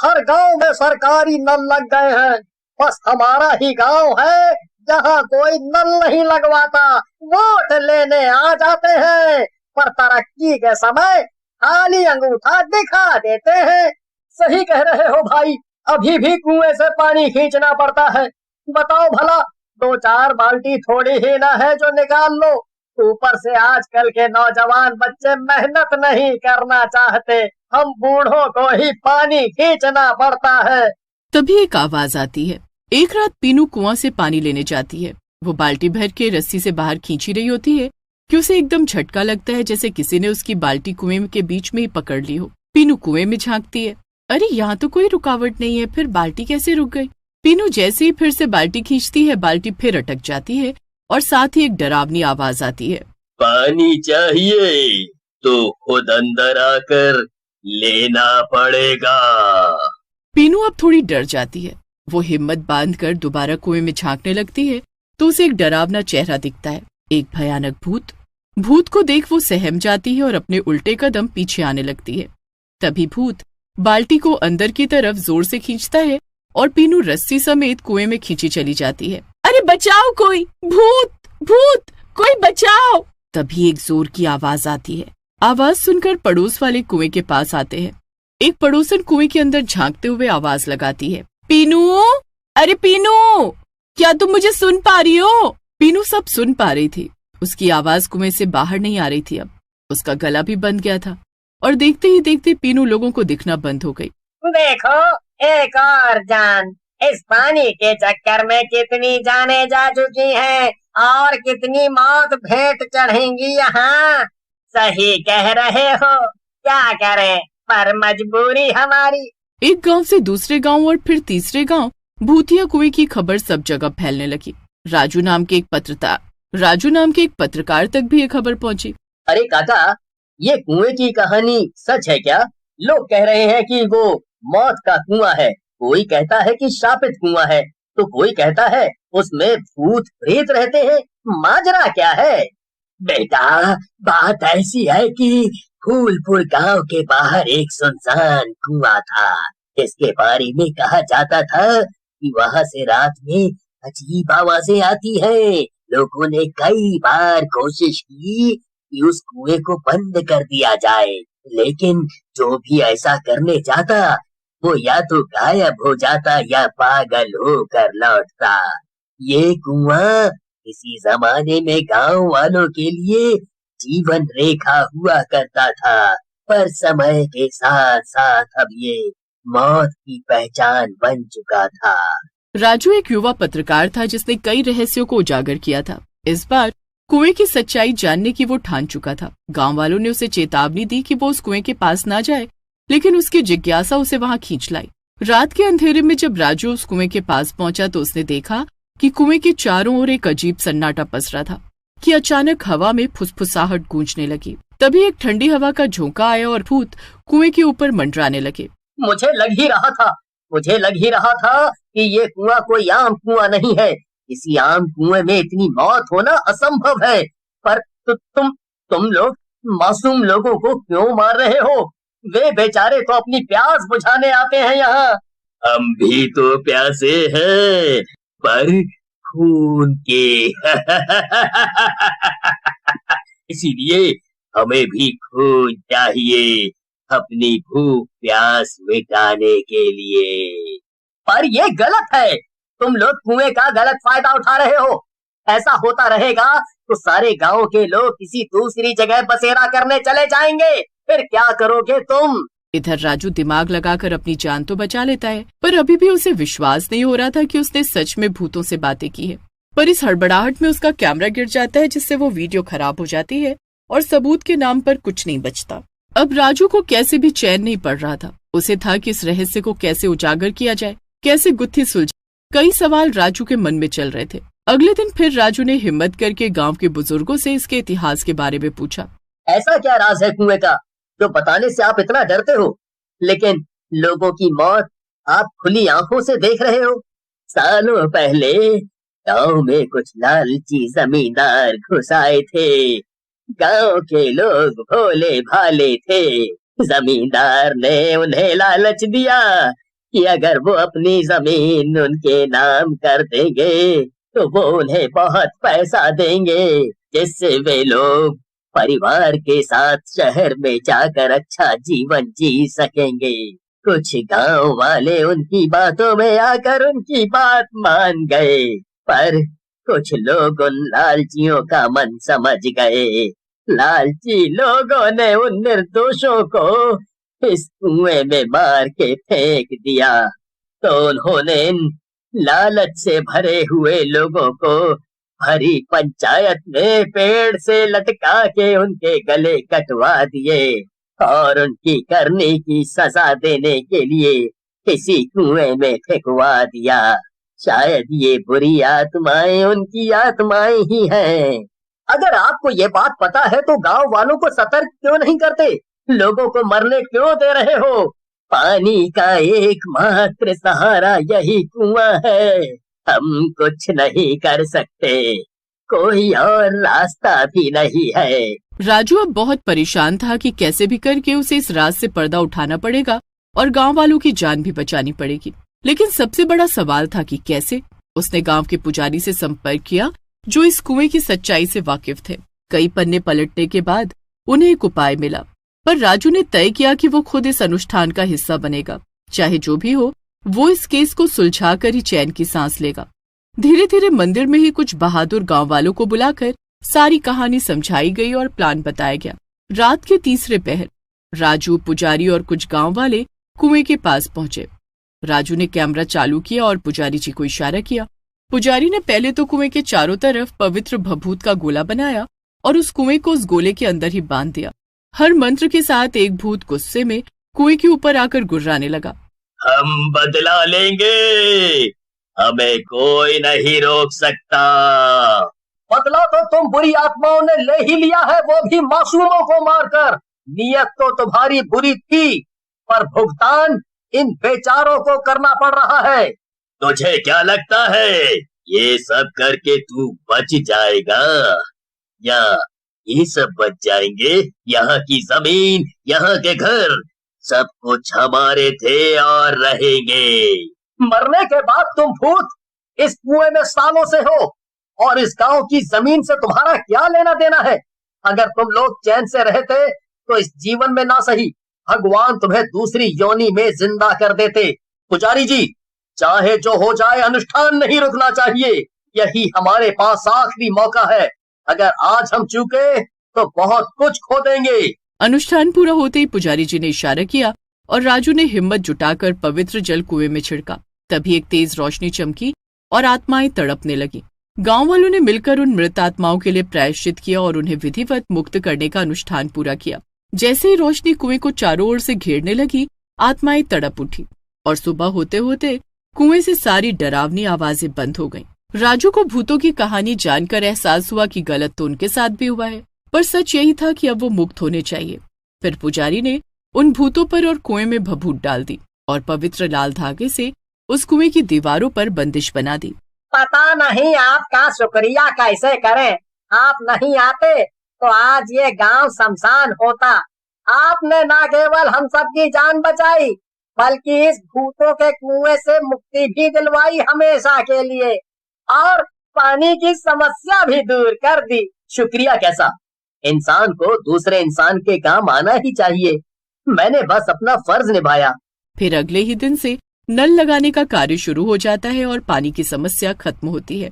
हर गांव में सरकारी नल लग गए हैं, बस हमारा ही गांव है जहां कोई नल नहीं लगवाता। वोट लेने आ जाते हैं पर तरक्की के समय खाली अंगूठा दिखा देते हैं। सही कह रहे हो भाई, अभी भी कुएं से पानी खींचना पड़ता है। बताओ भला, 2-4 बाल्टी थोड़ी ही ना है जो निकाल लो। ऊपर से आजकल के नौजवान बच्चे मेहनत नहीं करना चाहते, हम बूढ़ों को ही पानी खींचना पड़ता है। तभी एक आवाज आती है। एक रात पीनू कुआं से पानी लेने जाती है। वो बाल्टी भर के रस्सी से बाहर खींची रही होती है कि उसे एकदम झटका लगता है, जैसे किसी ने उसकी बाल्टी कुएं के बीच में ही पकड़ ली हो। पीनू कुएं में झांकती है। अरे यहाँ तो कोई रुकावट नहीं है, फिर बाल्टी कैसे रुक गई? पीनू जैसे ही फिर से बाल्टी खींचती है, बाल्टी फिर अटक जाती है और साथ ही एक डरावनी आवाज आती है, पानी चाहिए तो खुद अंदर आकर लेना पड़ेगा। पीनू अब थोड़ी डर जाती है। वो हिम्मत बांधकर दोबारा कुएं में झांकने लगती है तो उसे एक डरावना चेहरा दिखता है, एक भयानक भूत। भूत को देख वो सहम जाती है और अपने उल्टे कदम पीछे आने लगती है। तभी भूत बाल्टी को अंदर की तरफ जोर से खींचता है और पीनू रस्सी समेत कुएं में खींची चली जाती है। अरे बचाओ कोई, भूत भूत, कोई बचाओ! तभी एक जोर की आवाज आती है। आवाज सुनकर पड़ोस वाले कुएं के पास आते हैं। एक पड़ोसन कुएं के अंदर झांकते हुए आवाज लगाती है, पीनू, अरे पीनू, क्या तुम मुझे सुन पा रही हो? पीनू सब सुन पा रही थी। उसकी आवाज कुएं से बाहर नहीं आ रही थी। अब उसका गला भी बंद गया था और देखते ही देखते पीनू लोगों को दिखना बंद हो गई। देखो, एक और जान। इस पानी के चक्कर में कितनी जानें जा चुकी हैं और कितनी मौत भेंट चढ़ेंगी यहाँ। सही कह रहे हो, क्या करें, पर मजबूरी हमारी। एक गांव से दूसरे गांव और फिर तीसरे गांव भूतिया कुएं की खबर सब जगह फैलने लगी। राजू नाम के एक पत्रकार तक भी ये खबर पहुंची। अरे काका, ये कुएं की कहानी सच है क्या? लोग कह रहे हैं कि वो मौत का कुआं है, कोई कहता है कि शापित कुआं है, तो कोई कहता है उसमें भूत प्रेत रहते हैं। माजरा क्या है? बेटा, बात ऐसी है कि फूलपुर गांव के बाहर एक सुनसान कुआं था। इसके बारे में कहा जाता था कि वहां से रात में अजीब आवाजें आती हैं। लोगों ने कई बार कोशिश की कि उस कुएं को बंद कर दिया जाए, लेकिन जो भी ऐसा करने जाता वो या तो गायब हो जाता या पागल होकर लौटता। ये कुआं किसी जमाने में गांव वालों के लिए जीवन रेखा हुआ करता था, पर समय के साथ साथ अब ये मौत की पहचान बन चुका था। राजू एक युवा पत्रकार था जिसने कई रहस्यों को उजागर किया था। इस बार कुएं की सच्चाई जानने की वो ठान चुका था। गांव वालों ने उसे चेतावनी दी कि वो उस कुएं के पास ना जाए, लेकिन उसकी जिज्ञासा उसे वहां खींच लाई। रात के अंधेरे में जब राजू उस कुएं के पास पहुंचा तो उसने देखा कि कुएं के चारों ओर एक अजीब सन्नाटा पसरा था कि अचानक हवा में फुसफुसाहट गूंजने लगी। तभी एक ठंडी हवा का झोंका आया और भूत कुएं के ऊपर मंडराने लगे। मुझे लग ही रहा था कि ये कुआं कोई आम कुआं नहीं है। किसी आम कुएं में इतनी मौत होना असंभव है। पर तुम लोग मासूम लोगों को क्यों मार रहे हो? वे बेचारे तो अपनी प्यास बुझाने आते हैं यहाँ। हम भी तो प्यासे हैं, पर खून के। इसीलिए हमें भी खून चाहिए अपनी भूख प्यास मिटाने के लिए। पर ये गलत है, तुम लोग कुएं का गलत फायदा उठा रहे हो। ऐसा होता रहेगा तो सारे गांव के लोग किसी दूसरी जगह बसेरा करने चले जाएंगे, फिर क्या करोगे तुम? इधर राजू दिमाग लगाकर अपनी जान तो बचा लेता है, पर अभी भी उसे विश्वास नहीं हो रहा था कि उसने सच में भूतों से बातें की है। पर इस हड़बड़ाहट में उसका कैमरा गिर जाता है, जिससे वो वीडियो खराब हो जाती है और सबूत के नाम पर कुछ नहीं बचता। अब राजू को कैसे भी चैन नहीं पड़ रहा था। उसे था कि इस रहस्य को कैसे उजागर किया जाए, कैसे गुत्थी सुलझे। कई सवाल राजू के मन में चल रहे थे। अगले दिन फिर राजू ने हिम्मत करके गांव के बुजुर्गों से इसके इतिहास के बारे में पूछा। ऐसा क्या राज है कुएं का जो बताने से आप इतना डरते हो, लेकिन लोगों की मौत आप खुली आंखों से देख रहे हो? सालों पहले गांव में कुछ लालची जमींदार घुस आए थे। गांव के लोग भोले भाले थे। जमींदार ने उन्हें लालच दिया कि अगर वो अपनी जमीन उनके नाम कर देंगे तो वो उन्हें बहुत पैसा देंगे, जिससे वे लोग परिवार के साथ शहर में जाकर अच्छा जीवन जी सकेंगे। कुछ गांव वाले उनकी बातों में आकर उनकी बात मान गए, पर कुछ लोग उन लालचियों का मन समझ गए। लालची लोगों ने उन निर्दोषों को इस कुएं में मार के फेंक दिया, तो उन्होंने इन लालच से भरे हुए लोगों को भरी पंचायत में पेड़ से लटका के उनके गले कटवा दिए और उनकी करने की सजा देने के लिए किसी कुएं में फेंकवा दिया। शायद ये बुरी आत्माएं उनकी आत्माएं ही हैं। अगर आपको ये बात पता है तो गांव वालों को सतर्क क्यों नहीं करते? लोगों को मरने क्यों दे रहे हो? पानी का एकमात्र सहारा यही कुआं है। हम कुछ नहीं कर सकते, कोई और रास्ता भी नहीं है। राजू अब बहुत परेशान था कि कैसे भी करके उसे इस राज से पर्दा उठाना पड़ेगा और गांव वालों की जान भी बचानी पड़ेगी। लेकिन सबसे बड़ा सवाल था कि कैसे। उसने गांव के पुजारी से संपर्क किया जो इस कुएं की सच्चाई से वाकिफ थे। कई पन्ने पलटने के बाद उन्हें एक उपाय मिला, पर राजू ने तय किया कि वो खुद इस अनुष्ठान का हिस्सा बनेगा। चाहे जो भी हो, वो इस केस को सुलझा कर ही चैन की सांस लेगा। धीरे धीरे मंदिर में ही कुछ बहादुर गांव वालों को बुलाकर सारी कहानी समझाई गई और प्लान बताया गया। रात के तीसरे पहर राजू, पुजारी और कुछ गांव वाले कुएं के पास पहुंचे। राजू ने कैमरा चालू किया और पुजारी जी को इशारा किया। पुजारी ने पहले तो कुएं के चारों तरफ पवित्र भभूत का गोला बनाया और उस कुएं को उस गोले के अंदर ही बांध दिया। हर मंत्र के साथ एक भूत गुस्से में कुएं के ऊपर आकर गुर्राने लगा। हम बदला लेंगे, हमें कोई नहीं रोक सकता। बदला तो तुम बुरी आत्माओं ने ले ही लिया है, वो भी मासूमों को मारकर। नियत तो तुम्हारी बुरी थी, पर भुगतान इन बेचारों को करना पड़ रहा है। तुझे क्या लगता है ये सब करके तू बच जाएगा, या ये सब बच जाएंगे? यहाँ की जमीन, यहाँ के घर, सब कुछ हमारे थे और रहेंगे। मरने के बाद तुम भूत इस कुएं में सालों से हो, और इस गांव की जमीन से तुम्हारा क्या लेना देना है? अगर तुम लोग चैन से रहते तो इस जीवन में ना सही, भगवान तुम्हें दूसरी योनि में जिंदा कर देते। पुजारी जी, चाहे जो हो जाए, अनुष्ठान नहीं रुकना चाहिए। यही हमारे पास आखिरी मौका है। अगर आज हम चूके तो बहुत कुछ खो देंगे। अनुष्ठान पूरा होते ही पुजारी जी ने इशारा किया और राजू ने हिम्मत जुटाकर पवित्र जल कुएं में छिड़का। तभी एक तेज रोशनी चमकी और आत्माएं तड़पने लगी। गांव वालों ने मिलकर उन मृत आत्माओं के लिए प्रायश्चित किया और उन्हें विधिवत मुक्त करने का अनुष्ठान पूरा किया। जैसे ही रोशनी कुएं को चारों ओर से घेरने लगी, आत्माएं तड़प उठी और सुबह होते होते कुएं से सारी डरावनी आवाजें बंद हो गईं। राजू को भूतों की कहानी जानकर एहसास हुआ कि गलत तो उनके साथ भी हुआ है, पर सच यही था कि अब वो मुक्त होने चाहिए। फिर पुजारी ने उन भूतों पर और कुएं में भभूत डाल दी और पवित्र लाल धागे से उस कुएं की दीवारों पर बंदिश बना दी। पता नहीं आपका शुक्रिया कैसे करें। आप नहीं आते तो आज ये गांव शमशान होता। आपने न केवल हम सबकी जान बचाई, बल्कि इस भूतों के कुएं से मुक्ति भी दिलवाई हमेशा के लिए, और पानी की समस्या भी दूर कर दी। शुक्रिया कैसा, इंसान को दूसरे इंसान के काम आना ही चाहिए। मैंने बस अपना फर्ज निभाया। फिर अगले ही दिन से नल लगाने का कार्य शुरू हो जाता है और पानी की समस्या खत्म होती है।